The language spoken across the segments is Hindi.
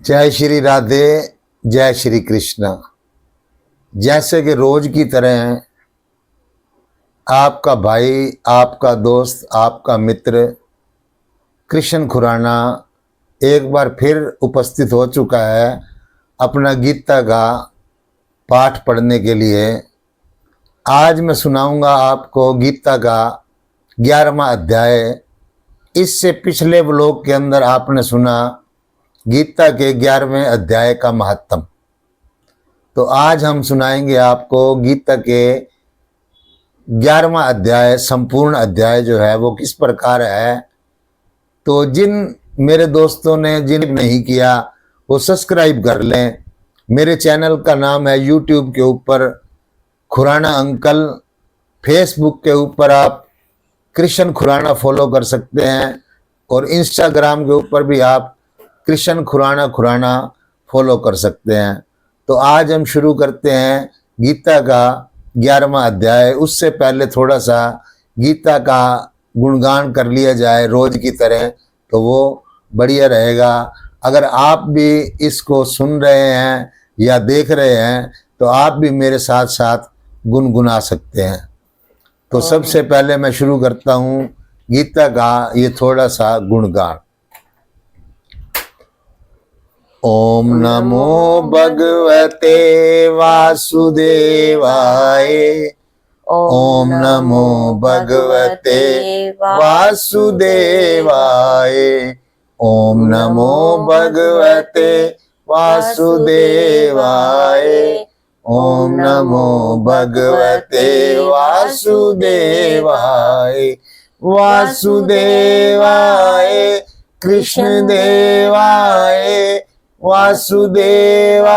जय श्री राधे, जय श्री कृष्ण। जैसे कि रोज की तरह आपका भाई, आपका दोस्त, आपका मित्र कृष्ण खुराना एक बार फिर उपस्थित हो चुका है अपना गीता का पाठ पढ़ने के लिए। आज मैं सुनाऊंगा आपको गीता का 11वां अध्याय। इससे पिछले ब्लॉग के अंदर आपने सुना गीता के 11वें अध्याय का महत्व। तो आज हम सुनाएंगे आपको गीता के 11वां अध्याय, संपूर्ण अध्याय जो है वो किस प्रकार है। तो जिन मेरे दोस्तों ने जिन नहीं किया वो सब्सक्राइब कर लें। मेरे चैनल का नाम है यूट्यूब के ऊपर खुराना अंकल, फेसबुक के ऊपर आप कृष्ण खुराना फॉलो कर सकते हैं और इंस्टाग्राम के ऊपर भी आप कृष्ण खुराना फॉलो कर सकते हैं। तो आज हम शुरू करते हैं गीता का 11वां अध्याय। उससे पहले थोड़ा सा गीता का गुणगान कर लिया जाए रोज की तरह, तो वो बढ़िया रहेगा। अगर आप भी इसको सुन रहे हैं या देख रहे हैं तो आप भी मेरे साथ साथ गुनगुना सकते हैं। तो सबसे पहले मैं शुरू करता हूँ गीता का ये थोड़ा सा गुणगान। ओम नमो भगवते वासुदेवाय। ओम नमो भगवते वासुदेवाय। ओम नमो भगवते वासुदेवाय। ओम नमो भगवते वासुदेवाय। वासुदेवाय कृष्ण देवाय। वासुदेवाय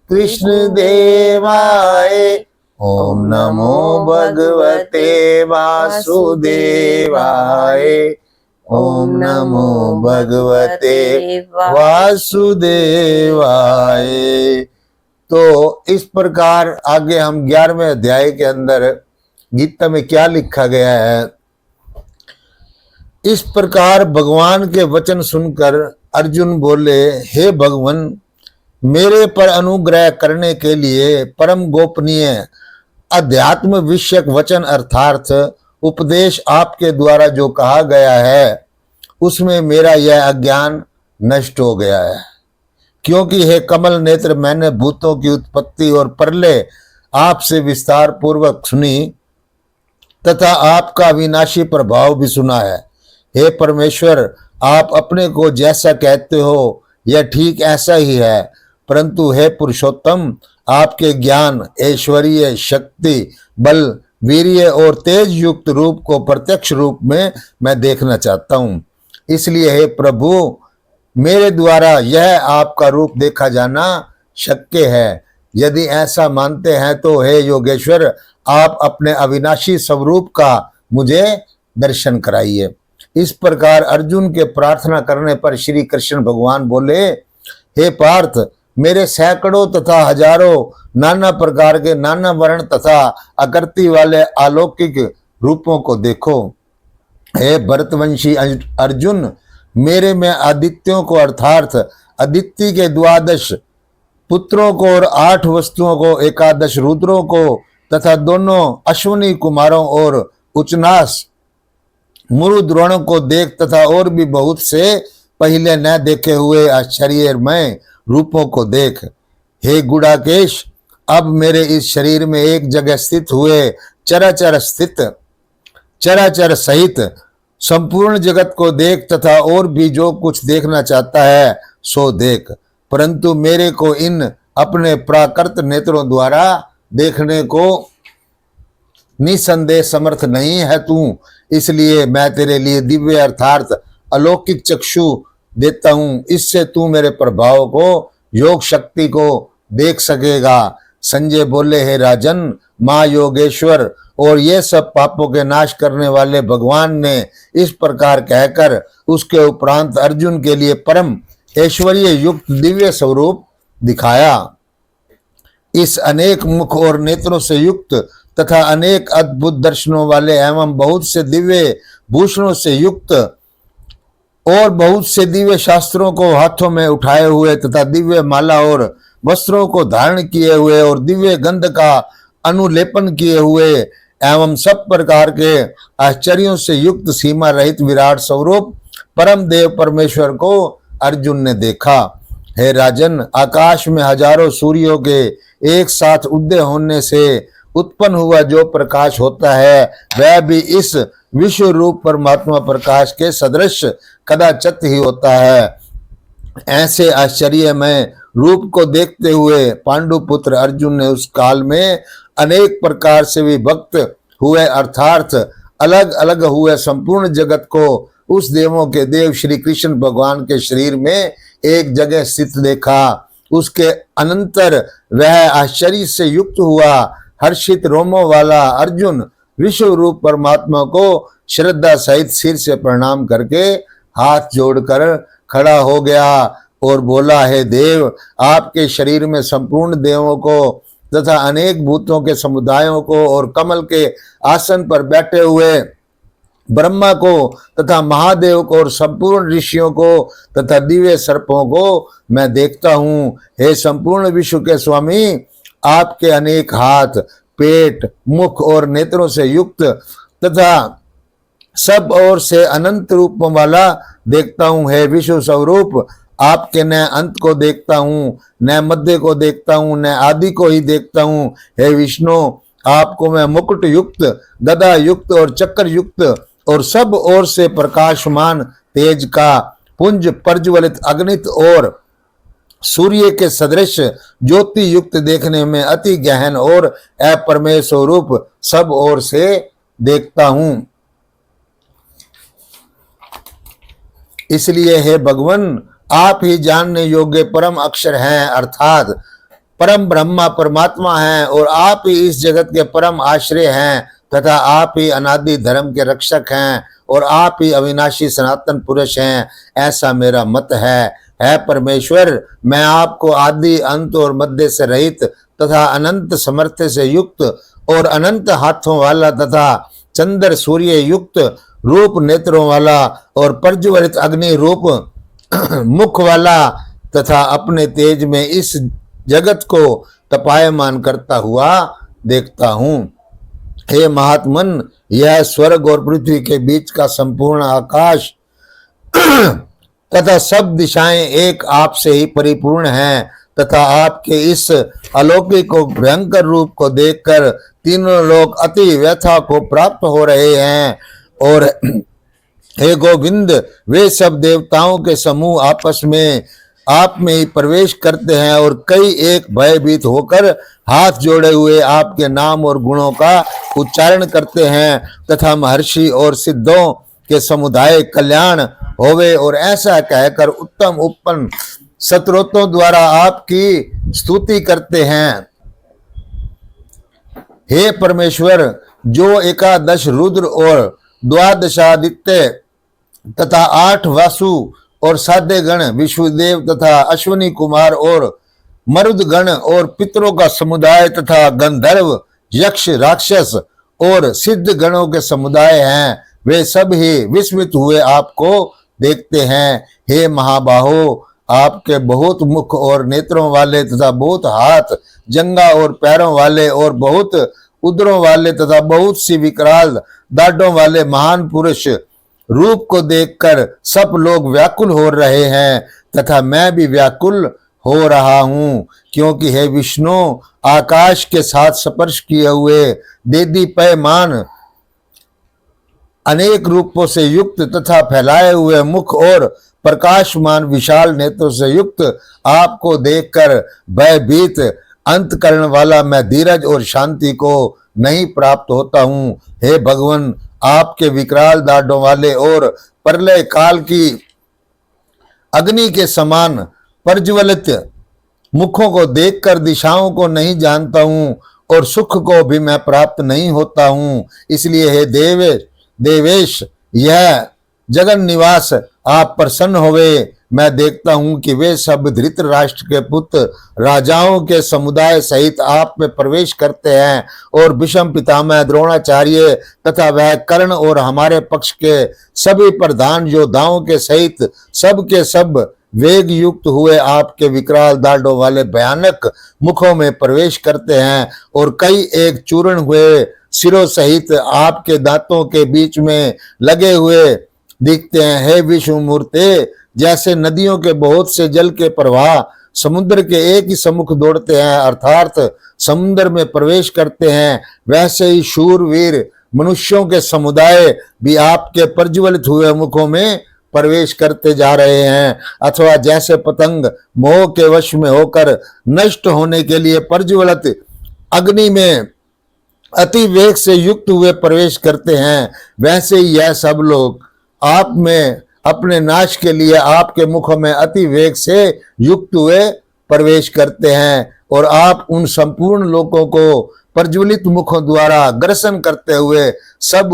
कृष्ण देवाय। ओम नमो भगवते वासुदेवाय। ओम नमो भगवते वासुदेवाय। तो इस प्रकार आगे हम 11वें अध्याय के अंदर गीता में क्या लिखा गया है। इस प्रकार भगवान के वचन सुनकर अर्जुन बोले, हे भगवान, मेरे पर अनुग्रह करने के लिए परम गोपनीय अध्यात्म विषयक वचन अर्थात उपदेश आपके द्वारा जो कहा गया है उसमें मेरा यह अज्ञान नष्ट हो गया है। क्योंकि हे कमल नेत्र, मैंने भूतों की उत्पत्ति और प्रलय आपसे विस्तार पूर्वक सुनी तथा आपका विनाशी प्रभाव भी सुना है। हे परमेश्वर, आप अपने को जैसा कहते हो यह ठीक ऐसा ही है, परंतु हे पुरुषोत्तम, आपके ज्ञान, ऐश्वर्य, शक्ति, बल, वीर्य और तेज युक्त रूप को प्रत्यक्ष रूप में मैं देखना चाहता हूँ। इसलिए हे प्रभु, मेरे द्वारा यह आपका रूप देखा जाना शक्य है। यदि ऐसा मानते हैं तो हे योगेश्वर, आप अपने अविनाशी स्वरूप का मुझे दर्शन कराइए। इस प्रकार अर्जुन के प्रार्थना करने पर श्री कृष्ण भगवान बोले, हे पार्थ, मेरे सैकड़ों तथा हजारों नाना प्रकार के नाना वर्ण तथा आकृति वाले अलौकिक रूपों को देखो। हे भरतवंशी अर्जुन, मेरे में आदित्यों को अर्थात अदिति के 12 पुत्रों को और 8 वस्तुओं को, 11 रुद्रों को तथा दोनों अश्विनी कुमारों और उचनास मुरुद्रोणों को देख तथा और भी बहुत से पहले न देखे हुए आश्चर्यमय रूपों को देख। हे गुड़ाकेश, अब मेरे इस शरीर में एक जगह स्थित हुए चराचर सहित संपूर्ण जगत को देख तथा और भी जो कुछ देखना चाहता है सो देख, परंतु मेरे को इन अपने प्राकृत नेत्रों द्वारा देखने को निसंदेह समर्थ नहीं है तू। इसलिए मैं तेरे लिए दिव्य अर्थात अलौकिक चक्षु देता हूं। इससे तू मेरे प्रभाव को, योग शक्ति को देख सकेगा। संजय बोले, हे राजन, माँ योगेश्वर और ये सब पापों के नाश करने वाले भगवान ने इस प्रकार कहकर उसके उपरांत अर्जुन के लिए परम ऐश्वर्य युक्त दिव्य स्वरूप दिखाया। इस अनेक मुख और नेत्रों से युक्त तथा अनेक अद्भुत दर्शनों वाले एवं बहुत से दिव्य भूषणों से युक्त और बहुत से दिव्य शास्त्रों को हाथों में उठाए हुए तथा दिव्य माला और वस्त्रों को धारण किए हुए और दिव्य गंध का अनुलेपन किए हुए एवं सब प्रकार के आश्चर्यों से युक्त सीमा रहित विराट स्वरूप परम देव परमेश्वर को अर्जुन ने देखा। हे राजन, आकाश में हजारों सूर्यों के एक साथ उदय होने से उत्पन्न हुआ जो प्रकाश होता है वह भी इस विश्व रूप परमात्मा प्रकाश के सदृश कदाचित ही होता है। ऐसे आश्चर्यमय रूप को देखते हुए पांडुपुत्र अर्जुन ने उस काल में अनेक प्रकार से विभक्त हुए अर्थात अलग अलग हुए संपूर्ण जगत को उस देवों के देव श्री कृष्ण भगवान के शरीर में एक जगह स्थित देखा। उसके अनंतर वह आश्चर्य से युक्त हुआ हर्षित रोमों वाला अर्जुन विश्व रूप परमात्मा को श्रद्धा सहित सिर से प्रणाम करके हाथ जोड़कर खड़ा हो गया और बोला, हे देव, आपके शरीर में संपूर्ण देवों को तथा अनेक भूतों के समुदायों को और कमल के आसन पर बैठे हुए ब्रह्मा को तथा महादेव को और संपूर्ण ऋषियों को तथा दिव्य सर्पों को मैं देखता हूँ। हे संपूर्ण विश्व के स्वामी, आपके अनेक हाथ, पेट, मुख और नेत्रों से युक्त तथा सब ओर से अनंत रूप वाला देखता हूँ। हे विश्व स्वरूप, आपके न अंत को देखता हूँ, न मध्य को देखता हूँ, न आदि को ही देखता हूँ। हे विष्णु, आपको मैं मुकुट युक्त, गदा युक्त और चक्र युक्त और सब ओर से प्रकाशमान तेज का पुंज प्रज्वलित अग्नित और सूर्य के सदृश ज्योति युक्त देखने में अति गहन और अपरमेय स्वरूप सब ओर से देखता हूं। इसलिए हे भगवान, आप ही जानने योग्य परम अक्षर हैं अर्थात परम ब्रह्मा परमात्मा हैं और आप ही इस जगत के परम आश्रय हैं तथा आप ही अनादि धर्म के रक्षक हैं और आप ही अविनाशी सनातन पुरुष हैं, ऐसा मेरा मत है परमेश्वर, मैं आपको आदि अंत और मध्य से रहित तथा अनंत समर्थ से युक्त और अनंत हाथों वाला तथा चंद्र सूर्य युक्त रूप नेत्रों वाला और प्रज्वलित अग्नि रूप मुख वाला तथा अपने तेज में इस जगत को तपायमान करता हुआ देखता हूँ। हे महात्मन, यह स्वर्ग और पृथ्वी के बीच का संपूर्ण आकाश तथा सब दिशाएं एक आप से ही परिपूर्ण हैं तथा आपके इस अलौकिक और भयंकर रूप को देखकर तीनों लोग अति व्यथा को प्राप्त हो रहे हैं। और हे गोविंद, वे सब देवताओं के समूह आपस में आप में ही प्रवेश करते हैं और कई एक भयभीत होकर हाथ जोड़े हुए आपके नाम और गुणों का उच्चारण करते हैं तथा महर्षि और सिद्धों के समुदाय कल्याण होवे और ऐसा कहकर उत्तम उत्पन्न स्तोत्रों द्वारा आपकी स्तुति करते हैं। हे परमेश्वर, जो एकादश रुद्र और द्वादशादित्य तथा 8 वासु और साध्य गण विश्वदेव तथा अश्विनी कुमार और मरुद गण और पितरों का समुदाय तथा गंधर्व यक्ष राक्षस और सिद्ध गणों के समुदाय हैं, वे सब ही विस्मित हुए आपको देखते हैं। हे महाबाहो, आपके बहुत मुख और नेत्रों वाले तथा बहुत हाथ, जंगा और पैरों वाले और बहुत उदरों वाले तथा बहुत सी विकराल दाढ़ों वाले महान पुरुष रूप को देखकर सब लोग व्याकुल हो रहे हैं तथा मैं भी व्याकुल हो रहा हूँ, क्योंकि हे विष्णु, आकाश के साथ स्पर्श किए हुए देदी पैमान अनेक रूपों से युक्त तथा फैलाए हुए मुख और प्रकाशमान विशाल नेत्रों से युक्त आपको देखकर भयभीत अंत करने वाला मैं धीरज और शांति को नहीं प्राप्त होता हूँ। हे भगवान, आपके विकराल दाढ़ों वाले और प्रलय काल की अग्नि के समान प्रज्वलित मुखों को देखकर दिशाओं को नहीं जानता हूँ और सुख को भी मैं प्राप्त नहीं होता हूँ। इसलिए हे देवेश, यह जगन निवास आप प्रसन्न होवे मैं देखता हूं कि वे सब धृतराष्ट्र के पुत्र राजाओं के समुदाय सहित आप में प्रवेश करते हैं और भीष्म पितामह द्रोणाचार्य तथा वह कर्ण और हमारे पक्ष के सभी प्रधान योद्धाओं के सहित सब के सब वेग युक्त हुए आपके विकराल दाढ़ों वाले भयानक मुखों में प्रवेश करते हैं और कई एक चूर्ण हुए सिरों सहित आपके दांतों के बीच में लगे हुए दिखते हैं। हे विष्णु मूर्ते, जैसे नदियों के बहुत से जल के प्रवाह समुद्र के एक ही सम्मुख दौड़ते हैं अर्थात समुद्र में प्रवेश करते हैं, वैसे ही शूरवीर मनुष्यों के समुदाय भी आपके प्रज्वलित हुए मुखों में प्रवेश करते जा रहे हैं। अथवा जैसे पतंग मोह के वश में होकर नष्ट होने के लिए प्रज्वलित अग्नि में अति वेग से युक्त हुए प्रवेश करते हैं, वैसे ही यह सब लोग आप में अपने नाश के लिए आपके मुखों में अति वेग से युक्त हुए प्रवेश करते हैं और आप उन संपूर्ण लोगों को प्रज्वलित मुखों द्वारा ग्रसन करते हुए सब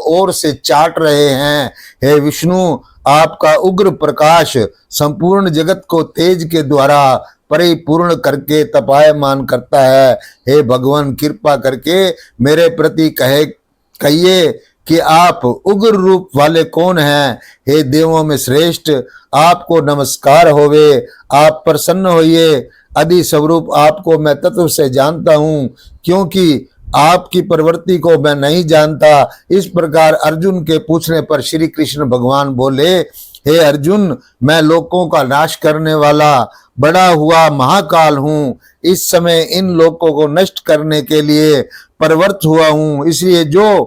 ओर से चाट रहे हैं। हे विष्णु, आपका उग्र प्रकाश संपूर्ण जगत को तेज के द्वारा परिपूर्ण करके तपायमान करता है। हे भगवान, कृपा करके मेरे प्रति कहिए कि आप उग्र रूप वाले कौन हैं। हे देवों में श्रेष्ठ, आपको नमस्कार होवे, आप प्रसन्न होइए। आदि स्वरूप आपको मैं तत्व से जानता हूं, क्योंकि आपकी प्रवृत्ति को मैं नहीं जानता। इस प्रकार अर्जुन के पूछने पर श्री कृष्ण भगवान बोले, हे अर्जुन, मैं लोकों का नाश करने वाला बड़ा हुआ महाकाल हूँ। इस समय इन लोकों को नष्ट करने के लिए प्रवृत्त हुआ हूँ। इसलिए जो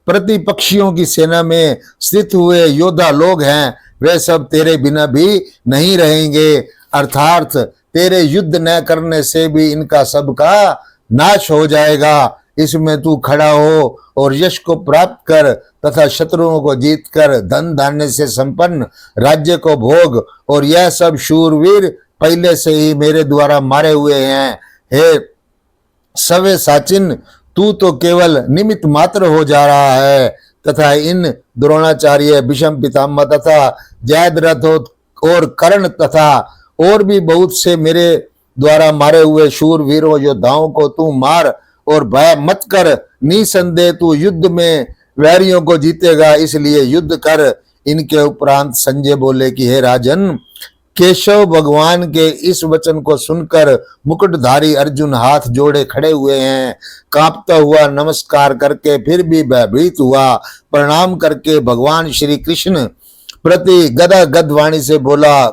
प्रतिपक्षियों की सेना में स्थित हुए योद्धा लोग हैं, वे सब तेरे बिना भी नहीं रहेंगे, अर्थात तेरे युद्ध न करने से भी इनका सबका नाश हो जाएगा। इसमें तू खड़ा हो और यश को प्राप्त कर तथा शत्रुओं को जीत कर धन धान्य से संपन्न राज्य को भोग। और यह सब शूरवीर पहले से ही मेरे द्वारा मारे हुए हैं। हे सवे साचिन, तू तो केवल निमित्त मात्र हो जा रहा है तथा इन द्रोणाचार्य, भीष्म पितामह तथा जयद्रथ और कर्ण तथा और भी बहुत से मेरे द्वारा मारे हुए शूरवीरों योद्धाओं को तू मार और भय मत कर। निसंदेह तू युद्ध में वैरियों को जीतेगा, इसलिए युद्ध कर। इनके उपरांत संजय बोले कि हे राजन, केशव भगवान के इस वचन को सुनकर मुकुटधारी अर्जुन हाथ जोड़े खड़े हुए हैं। कांपता हुआ नमस्कार करके फिर भी भयभीत हुआ प्रणाम करके भगवान श्री कृष्ण प्रति गदगद वाणी से बोला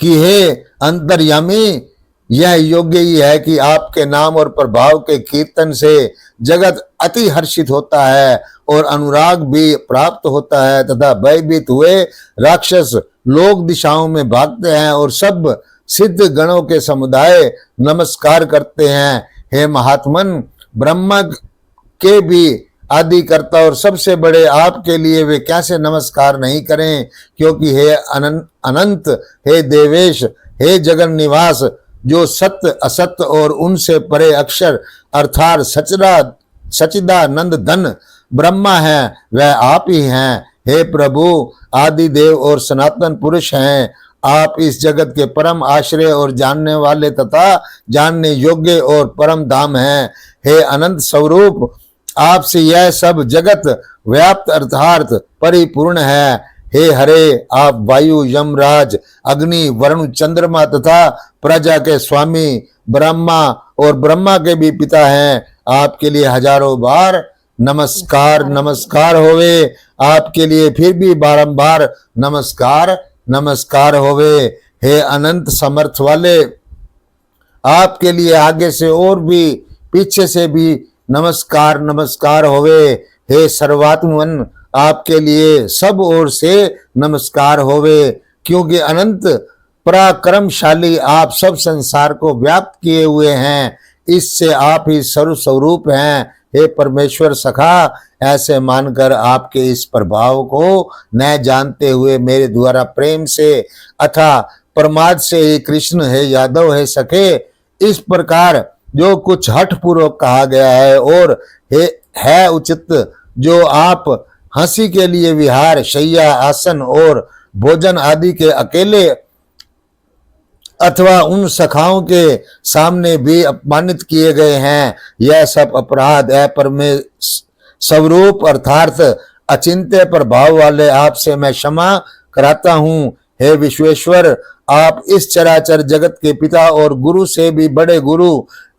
कि हे अंतर्यामी, यह योग्य ही है कि आपके नाम और प्रभाव के कीर्तन से जगत अति हर्षित होता है और अनुराग भी प्राप्त होता है तथा भयभीत हुए राक्षस लोक दिशाओं में भागते हैं और सब सिद्ध गणों के समुदाय नमस्कार करते हैं। हे महात्मन, ब्रह्मा के भी आदि करता और सबसे बड़े आपके लिए वे कैसे नमस्कार नहीं करें, क्योंकि हे अनंत, हे देवेश, हे जगन निवास, जो सत्य असत्य और उनसे परे अक्षर अर्थात सच्चिदानंद धन ब्रह्मा है, वह आप ही हैं। हे प्रभु, आदि देव और सनातन पुरुष हैं। आप इस जगत के परम आश्रय और जानने वाले तथा जानने योग्य और परम धाम हैं। हे अनंत स्वरूप, आपसे यह सब जगत व्याप्त अर्थात परिपूर्ण है। हे हरे, आप वायु, यमराज, अग्नि, वरुण, चंद्रमा तथा प्रजा के स्वामी ब्रह्मा और ब्रह्मा के भी पिता हैं। आपके लिए हजारों बार नमस्कार नमस्कार होवे, आपके लिए फिर भी बारंबार नमस्कार नमस्कार होवे। हे अनंत समर्थ वाले, आपके लिए आगे से और भी पीछे से भी नमस्कार नमस्कार होवे। हे सर्वात्मन, आपके लिए सब ओर से नमस्कार होवे, क्योंकि अनंत पराक्रमशाली आप सब संसार को व्याप्त किए हुए हैं। इससे आप ही सर्वस्वरूप हैं। हे परमेश्वर सखा, ऐसे मानकर आपके इस प्रभाव को न जानते हुए मेरे द्वारा प्रेम से अथा प्रमाद से हे कृष्ण, हे यादव, हे सखे, इस प्रकार जो कुछ हठ पूर्वक कहा गया है और है उचित, जो आप हंसी के लिए विहार, शैया, आसन और भोजन आदि के अकेले अथवा उन सखाओं के सामने भी अपमानित किए गए हैं। यह सब अपराध स्वरूप अर्थात अचिंत्य प्रभाव वाले आपसे मैं क्षमा कराता हूँ। हे विश्वेश्वर, आप इस चराचर जगत के पिता और गुरु से भी बड़े गुरु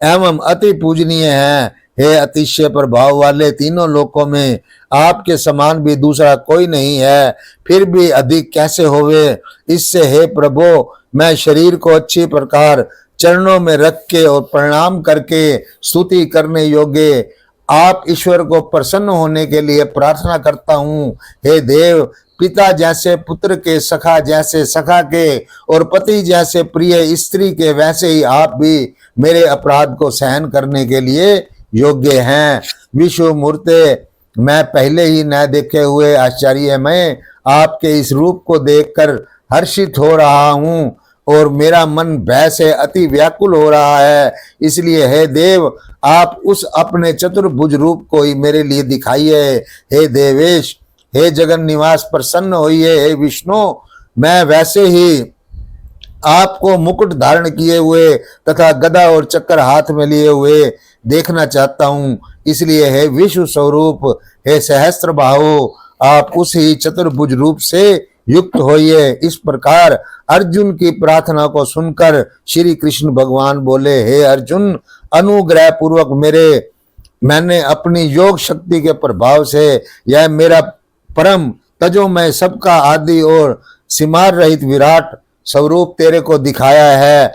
एवं अति पूजनीय हैं। हे अतिशय प्रभाव वाले, तीनों लोकों में आपके समान भी दूसरा कोई नहीं है, फिर भी अधिक कैसे होवे। इससे हे प्रभु, मैं शरीर को अच्छी प्रकार चरणों में रख के और प्रणाम करके स्तुति करने योग्य आप ईश्वर को प्रसन्न होने के लिए प्रार्थना करता हूँ। हे देव, पिता जैसे पुत्र के, सखा जैसे सखा के और पति जैसे प्रिय स्त्री के, वैसे ही आप भी मेरे अपराध को सहन करने के लिए योग्य हैं। विश्व मूर्ते, मैं पहले ही न देखे हुए आश्चर्यमय आपके इस रूप को देखकर हर्षित हो रहा हूँ और मेरा मन भय से अति व्याकुल हो रहा है। इसलिए हे देव, आप उस अपने चतुर्भुज रूप को ही मेरे लिए दिखाइए। हे देवेश, हे जगन निवास, प्रसन्न होइए। हे विष्णु, मैं वैसे ही आपको मुकुट धारण किए हुए तथा गदा और चक्र हाथ में लिए हुए देखना चाहता हूँ। इसलिए हे विश्व स्वरूप, हे सहस्त्र बाहु, आप उस ही चतुर्भुज रूप से युक्त होइए। इस प्रकार अर्जुन की प्रार्थना को सुनकर श्री कृष्ण भगवान बोले, हे अर्जुन, अनुग्रह पूर्वक मैंने अपनी योग शक्ति के प्रभाव से यह मेरा परम तजोमय सबका आदि और सीमार रहित विराट स्वरूप तेरे को दिखाया है,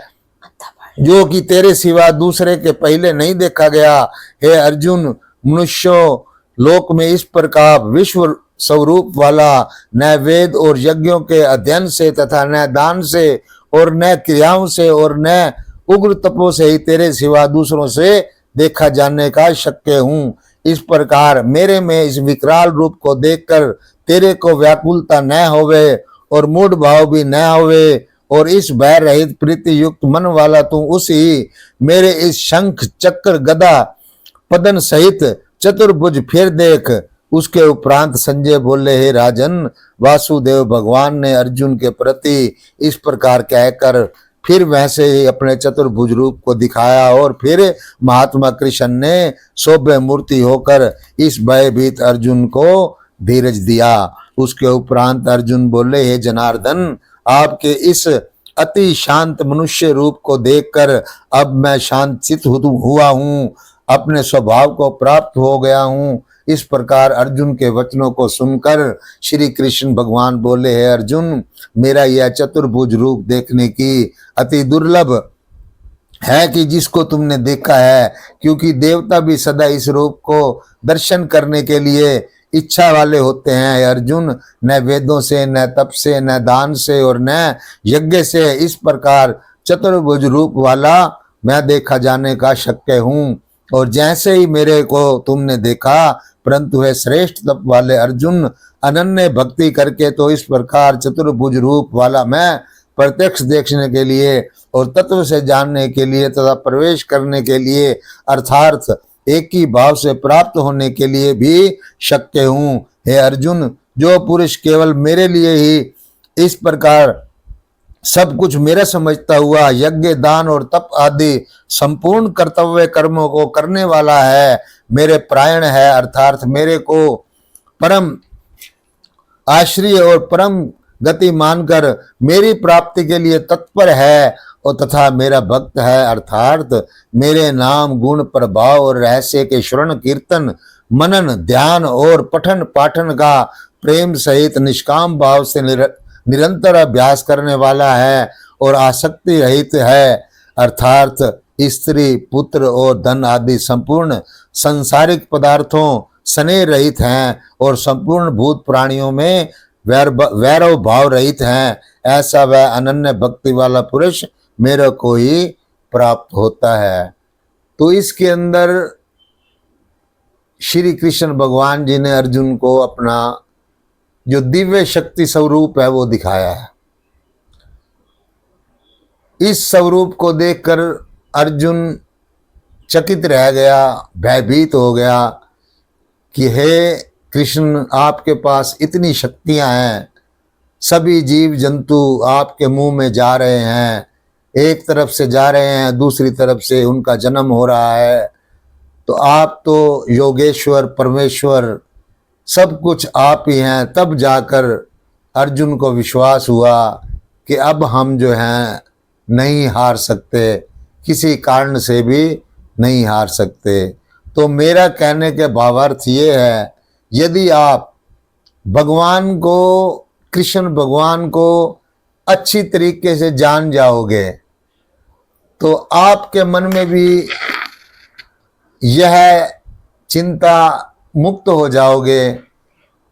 जो कि तेरे सिवा दूसरे के पहले नहीं देखा गया। हे अर्जुन, मनुष्यों लोक में इस प्रकार विश्व स्वरूप वाला न वेद और यज्ञों के अध्ययन से तथा न दान से और न क्रियाओं से और न उग्र तपों से ही तेरे सिवा दूसरों से देखा जाने का शक्य हूँ। इस प्रकार मेरे में इस विकराल रूप को देखकर तेरे को व्याकुलता न होवे और मूढ़ भाव भी न होवे और इस भय रहित प्रीति युक्त मन वाला तू उसी मेरे इस शंख चक्र गदा पदन सहित चतुर्भुज फिर देख। उसके उपरांत संजय बोले, हे राजन, वासुदेव भगवान ने अर्जुन के प्रति इस प्रकार कहकर फिर वैसे ही अपने चतुर्भुज रूप को दिखाया और फिर महात्मा कृष्ण ने शोभ्य मूर्ति होकर इस भयभीत अर्जुन को धीरज दिया। उसके उपरांत अर्जुन बोले, हे जनार्दन, आपके इस अति शांत मनुष्य रूप को देखकर अब मैं शांतचित्त हुआ हूँ, अपने स्वभाव को प्राप्त हो गया हूँ। इस प्रकार अर्जुन के वचनों को सुनकर श्री कृष्ण भगवान बोले, हे अर्जुन, मेरा यह चतुर्भुज रूप देखने की अति दुर्लभ है कि जिसको तुमने देखा है, क्योंकि देवता भी सदा इस रूप को दर्शन करने के लिए इच्छा वाले होते हैं। अर्जुन, न वेदों से, न तप से, न दान से और न यज्ञ से इस प्रकार चतुर्भुज रूप वाला मैं देखा जाने का शक्य हूँ। और जैसे ही मेरे को तुमने देखा, परंतु है श्रेष्ठ तप वाले अर्जुन, अनन्य भक्ति करके तो इस प्रकार चतुर्भुज रूप वाला मैं प्रत्यक्ष देखने के लिए और तत्व से जानने के लिए तथा प्रवेश करने के लिए अर्थात एक ही भाव से प्राप्त होने के लिए भी शक्य हूँ। हे अर्जुन, जो पुरुष केवल मेरे लिए ही इस प्रकार सब कुछ मेरा समझता हुआ यज्ञ, दान और तप आदि संपूर्ण कर्तव्य कर्मों को करने वाला है, मेरे प्रायण है, अर्थात मेरे को परम आश्रय और परम गति मानकर मेरी प्राप्ति के लिए तत्पर है और तथा मेरा भक्त है, अर्थात मेरे नाम, गुण, प्रभाव और रहस्य के श्रवण, कीर्तन, मनन, ध्यान और पठन पाठन का प्रेम सहित निष्काम भाव से निरंतर अभ्यास करने वाला है और आसक्ति रहित है, अर्थात स्त्री, पुत्र और धन आदि संपूर्ण संसारिक पदार्थों स्नेह रहित हैं और संपूर्ण भूत प्राणियों में वैरव भाव रहित हैं। ऐसा वह अनन्य भक्ति वाला पुरुष मेरे को ही प्राप्त होता है। तो इसके अंदर श्री कृष्ण भगवान जी ने अर्जुन को अपना जो दिव्य शक्ति स्वरूप है वो दिखाया है। इस स्वरूप को देखकर अर्जुन चकित रह गया, भयभीत हो गया कि हे कृष्ण, आपके पास इतनी शक्तियां हैं, सभी जीव जंतु आपके मुंह में जा रहे हैं, एक तरफ से जा रहे हैं, दूसरी तरफ से उनका जन्म हो रहा है। तो आप तो योगेश्वर, परमेश्वर, सब कुछ आप ही हैं। तब जाकर अर्जुन को विश्वास हुआ कि अब हम जो हैं नहीं हार सकते, किसी कारण से भी नहीं हार सकते। तो मेरा कहने के भावार्थ ये है, यदि आप भगवान को, कृष्ण भगवान को अच्छी तरीके से जान जाओगे तो आपके मन में भी यह चिंता मुक्त हो जाओगे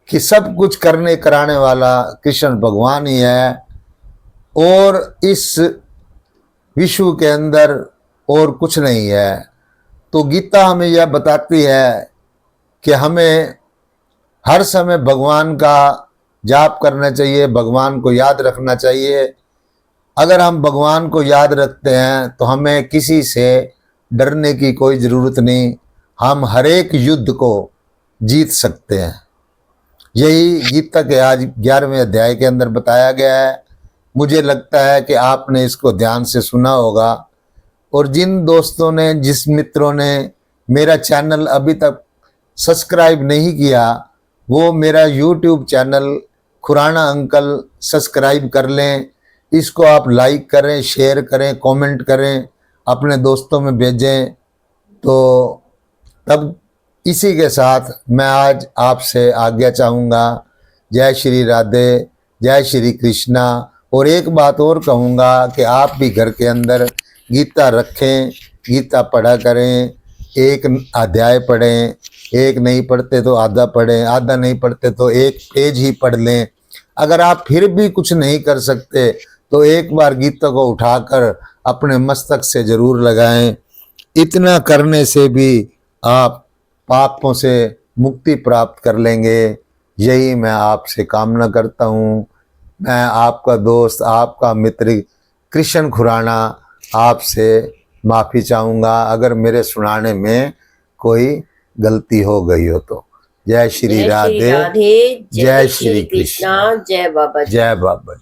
कि सब कुछ करने कराने वाला कृष्ण भगवान ही है और इस विश्व के अंदर और कुछ नहीं है। तो गीता हमें यह बताती है कि हमें हर समय भगवान का जाप करना चाहिए, भगवान को याद रखना चाहिए। अगर हम भगवान को याद रखते हैं तो हमें किसी से डरने की कोई ज़रूरत नहीं, हम हर एक युद्ध को जीत सकते हैं। यही गीता के आज 11वें अध्याय के अंदर बताया गया है। मुझे लगता है कि आपने इसको ध्यान से सुना होगा और जिन दोस्तों ने, जिस मित्रों ने मेरा चैनल अभी तक सब्सक्राइब नहीं किया वो मेरा YouTube channel Khurana uncle subscribe कर लें। इसको आप लाइक करें, शेयर करें, कमेंट करें, अपने दोस्तों में भेजें। तो तब इसी के साथ मैं आज आपसे आज्ञा चाहूँगा। जय श्री राधे, जय श्री कृष्णा। और एक बात और कहूँगा कि आप भी घर के अंदर गीता रखें, गीता पढ़ा करें, एक अध्याय पढ़ें, एक नहीं पढ़ते तो आधा पढ़ें, आधा नहीं पढ़ते तो एक पेज ही पढ़ लें। अगर आप फिर भी कुछ नहीं कर सकते तो एक बार गीता को उठाकर अपने मस्तक से जरूर लगाएं। इतना करने से भी आप पापों से मुक्ति प्राप्त कर लेंगे। यही मैं आपसे कामना करता हूँ। मैं आपका दोस्त, आपका मित्र कृष्ण खुराना आपसे माफ़ी चाहूँगा अगर मेरे सुनाने में कोई गलती हो गई हो तो। जय श्री राधे, जय श्री कृष्ण, जय बाबा जी। जय बाबा जी।